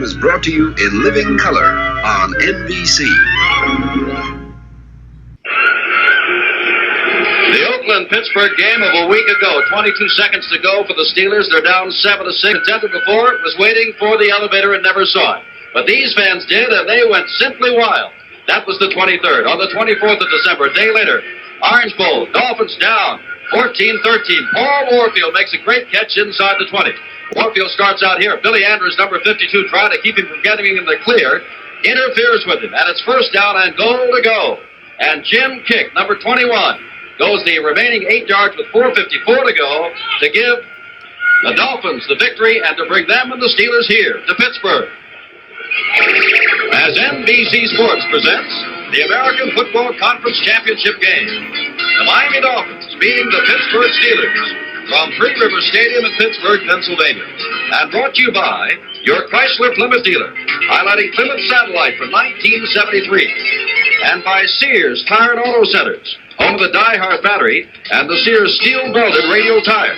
is brought to you in living color on NBC. The Oakland-Pittsburgh game of a week ago, 22 seconds to go for the Steelers. They're down 7-6. Contended before it was waiting for the elevator and never saw it. But these fans did, and they went simply wild. That was the 23rd. On the 24th of December, a day later, Orange Bowl, Dolphins down 14-13. Paul Warfield makes a great catch inside the 20. Warfield starts out here. Billy Andrews, number 52, trying to keep him from getting in the clear, interferes with him, and it's first down and goal to go. And Jim Kick, number 21, goes the remaining 8 yards with 4:54 to go to give the Dolphins the victory and to bring them and the Steelers here to Pittsburgh. As NBC Sports presents the American Football Conference Championship game, the Miami Dolphins beating the Pittsburgh Steelers from Three River Stadium in Pittsburgh, Pennsylvania. And brought to you by your Chrysler Plymouth dealer, highlighting Plymouth Satellite from 1973. And by Sears Tire and Auto Centers, home of the Die-Hard battery and the Sears steel-belted radial tire.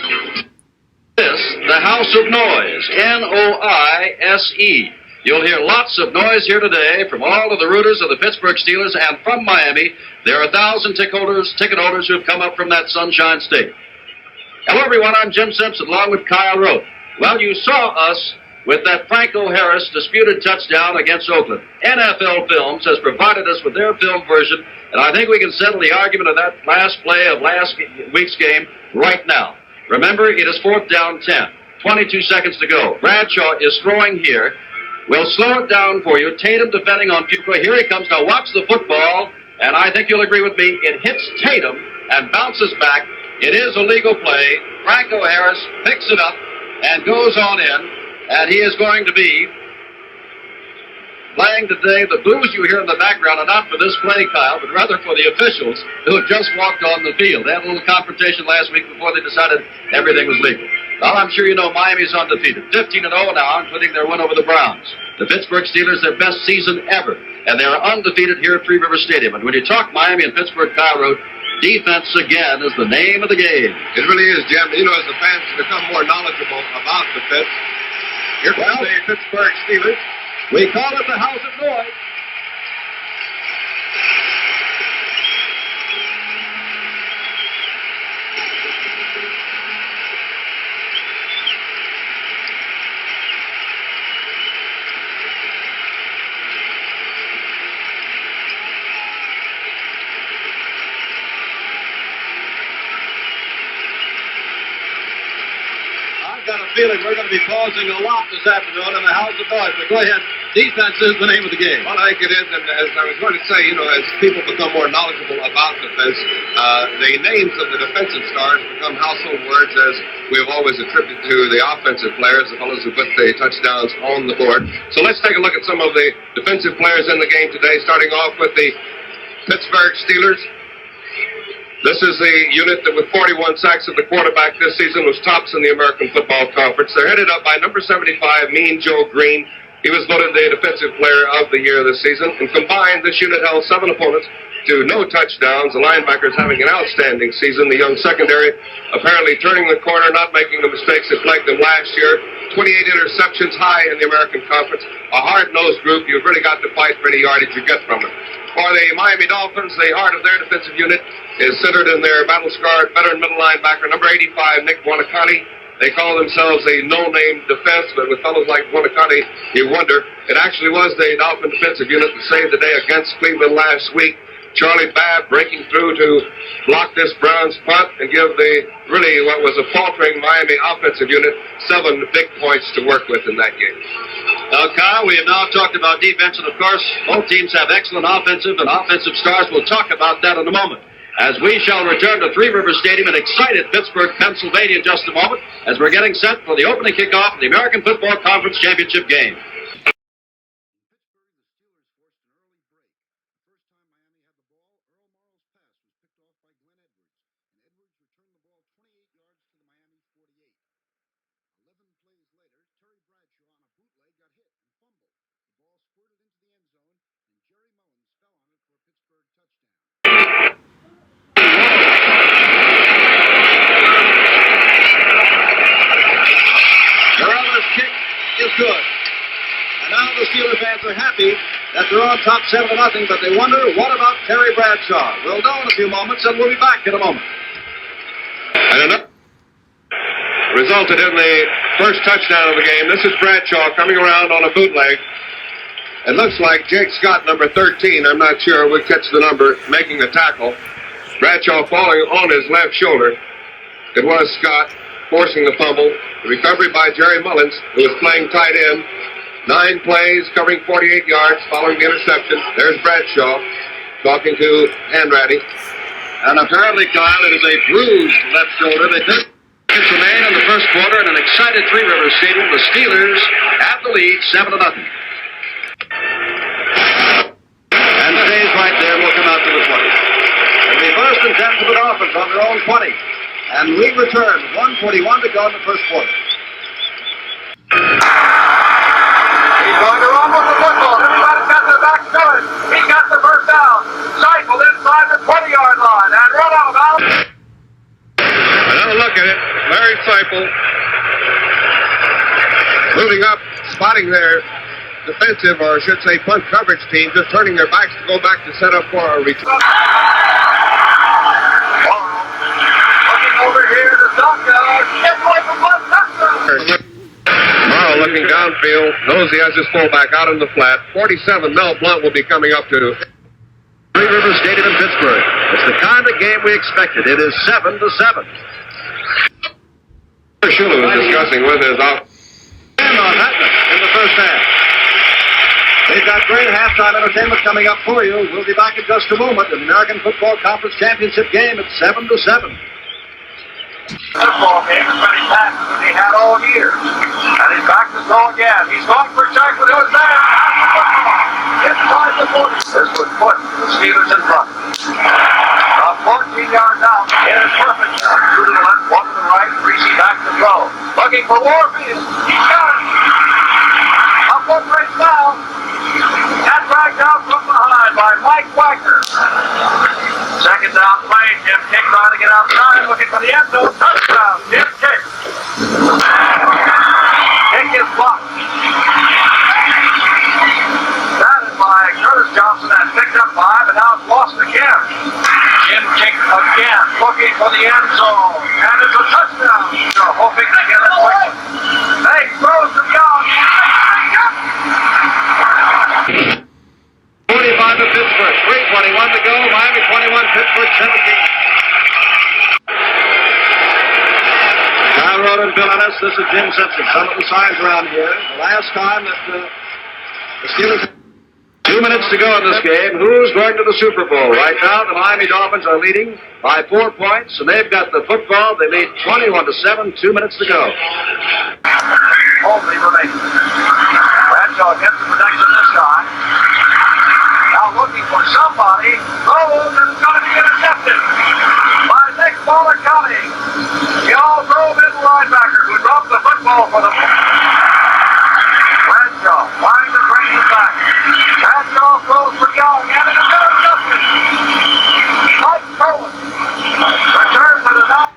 This, the House of Noise, N-O-I-S-E. You'll hear lots of noise here today from all of the rooters of the Pittsburgh Steelers, and from Miami, there are 1,000 ticket holders who've come up from that Sunshine State. Hello, everyone. I'm Jim Simpson, along with Kyle Rote. Well, you saw us with that Franco Harris disputed touchdown against Oakland. NFL Films has provided us with their film version, and I think we can settle the argument of that last play of last week's game right now. Remember, it is 4th down 10. 22 seconds to go. Bradshaw is throwing here. We'll slow it down for you. Tatum defending on Fuqua. Here he comes. Now watch the football, and I think you'll agree with me. It hits Tatum and bounces back. It is a legal play. Franco Harris picks it up and goes on in, and he is going to be playing today. The blues you hear in the background are not for this play, Kyle, but rather for the officials who have just walked on the field. They had a little confrontation last week before they decided everything was legal. Well, I'm sure you know Miami's undefeated. 15-0 now, including their win over the Browns. The Pittsburgh Steelers, their best season ever. And they are undefeated here at Three River Stadium. And when you talk Miami and Pittsburgh, Kyle Rote, defense again is the name of the game. It really is, Jim. You know, as the fans become more knowledgeable about the Pits, here comes the Pittsburgh Steelers. We call it the House of Noise. Got a feeling we're going to be pausing a lot this afternoon in the House of Noise. But go ahead. Defense is the name of the game. Well, I think it is. And as I was going to say, you know, as people become more knowledgeable about defense, the names of the defensive stars become household words, as we have always attributed to the offensive players, the fellows who put the touchdowns on the board. So let's take a look at some of the defensive players in the game today, starting off with the Pittsburgh Steelers. This is the unit that with 41 sacks of the quarterback this season was tops in the American Football Conference. They're headed up by number 75, Mean Joe Green. He was voted the Defensive Player of the Year this season. And combined, this unit held 7 opponents to no touchdowns. The linebackers having an outstanding season. The young secondary apparently turning the corner, not making the mistakes that plagued them last year. 28 interceptions, high in the American Conference. A hard-nosed group. You've really got to fight for any yardage you get from it. For the Miami Dolphins, the heart of their defensive unit is centered in their battle-scarred veteran middle linebacker, number 85, Nick Buonacante. They call themselves a no-name defense, but with fellows like Buonacante, you wonder. It actually was the Dolphin defensive unit that saved the day against Cleveland last week. Charlie Babb breaking through to block this Browns punt and give the really what was a faltering Miami offensive unit 7 big points to work with in that game. Now, Kyle, we have now talked about defense, and of course, both teams have excellent offensive and offensive stars. We'll talk about that in a moment, as we shall return to Three River Stadium in excited Pittsburgh, Pennsylvania in just a moment, as we're getting set for the opening kickoff of the American Football Conference Championship game. now the Steeler fans are happy that they're on top 7-0, but they wonder, what about Terry Bradshaw? We'll know in a few moments, and we'll be back in a moment. And another resulted in the first touchdown of the game. This is Bradshaw coming around on a bootleg. It looks like Jake Scott, number 13, I'm not sure, would catch the number, making the tackle. Bradshaw falling on his left shoulder. It was Scott forcing the fumble. The recovery by Jerry Mullins, who was playing tight end. 9 plays, covering 48 yards, following the interception. There's Bradshaw talking to Hanratty. And apparently, Kyle, it is a bruised left shoulder. They think it's remain in the first quarter in an excited Three Rivers Stadium. The Steelers have the lead 7-0. And stays right there, will come out to the 20. And the first and 10 for the Dolphins on their own 20. And we return, 1:41 to go in the first quarter. He's going to run with the football. Everybody's got their back to it. He got the first down. Cycle inside the 20-yard line and run out of bounds. Another look at it. Larry Seipel moving up, spotting their defensive, or I should say punt coverage team, just turning their backs to go back to set up for a return. Over here to Duncan. Gets away from one touchdown. Morrow looking downfield, knows he has his fullback out in the flat. 47, Mel Blount will be coming up to Three Rivers Stadium in Pittsburgh. It's the kind of game we expected. It is 7-7. Shula was discussing with his off. And on Hatman in the first half. They've got great halftime entertainment coming up for you. We'll be back in just a moment. The American Football Conference Championship game at 7-7. Football game is many passes as he had all year. And he's back to throw again. He's going for Jackson, who is there. Inside the 40. This would put the Steelers in front. 14 yards out. It is perfect. 2 to the left, 1 to the right. Greasy back to throw. Looking for Warfield. He's got it. A foot race down. And dragged out from behind by Mike Wagner. Second down play. Jim Kick trying to get outside. Looking for the end zone. Touchdown. Jim Kick. Kick is blocked. Batted by Curtis Johnson and picked up by, but now it's lost again. Jim Kick again. Looking for the end zone. And it's a touchdown. They're hoping to get it quickly. They throws to Young. 45 to Pittsburgh. 3:21 to go. Miami 21, Pittsburgh 17. Kyle Roden, Bill Ennis, this is Jim Simpson. Some of the signs around here. The last time that the Steelers... 2 minutes to go in this game. Who's going to the Super Bowl? Right now, the Miami Dolphins are leading by 4 points, and they've got the football. They lead 21-7. 2 minutes to go. Only remaining. Bradshaw gets the protection this time. Now looking for somebody. Throws and it's going to be intercepted by Nick Bowler County. The all-pro middle linebacker who dropped the football for the... Bradshaw trying to bring it back. Bradshaw throws for Young and an interception. Mike Cohen returns to the